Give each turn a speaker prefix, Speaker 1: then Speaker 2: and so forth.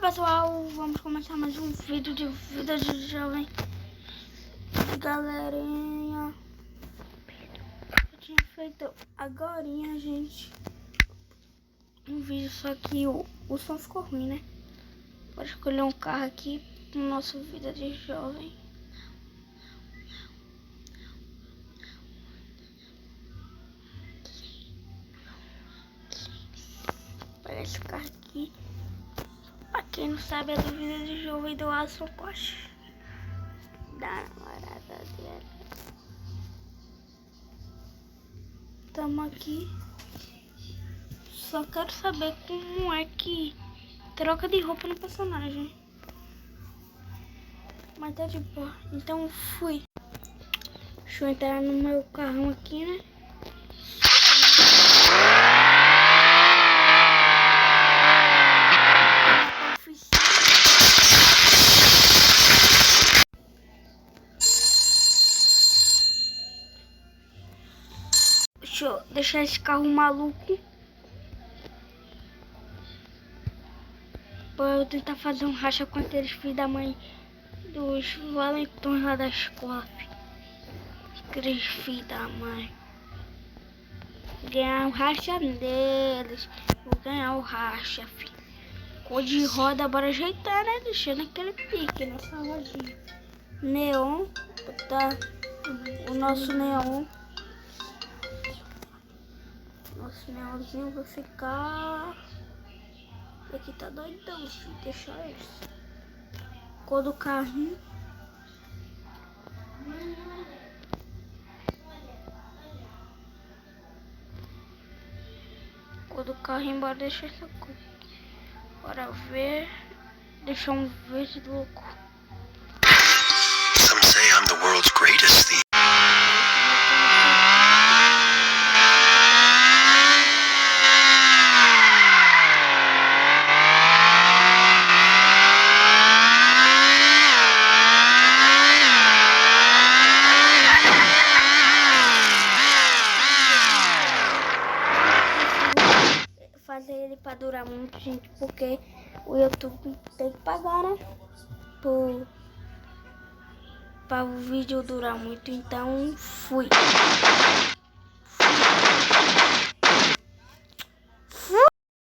Speaker 1: pessoal, vamos começar mais um vídeo de vida de jovem. Galerinha, eu tinha feito agorinha, gente, um vídeo, só que o som ficou ruim, né? Vou escolher um carro aqui no nosso vida de jovem. Olha esse carro aqui. Pra quem não sabe, é do vida de jovem do Alisson Costa, da namorada dele. Tamo aqui. Só quero saber como é que troca de roupa no personagem. Mas tá de boa. Então fui. Deixa eu entrar no meu carrão aqui, né? Deixa eu deixar esse carro maluco pra eu tentar fazer um racha com aqueles filhos da mãe dos valentões lá da escola, filho. Aqueles filhos da mãe. Ganhar o racha deles. Vou ganhar o racha, filho. Cor de roda, bora ajeitar, né? Deixando aquele pique nessa rodinha. Neon, tá? O nosso neon. Nosso neonzinho vai ficar. E aqui tá doidão, filho. Deixa isso. Cor do carrinho. Cor do carrinho, bora deixar essa cor. Bora ver. Deixar um verde louco.
Speaker 2: Some say I'm the world's greatest thief.
Speaker 1: Fazer ele pra durar muito, gente, porque o YouTube tem que pagar, né? Para o vídeo durar muito, então fui.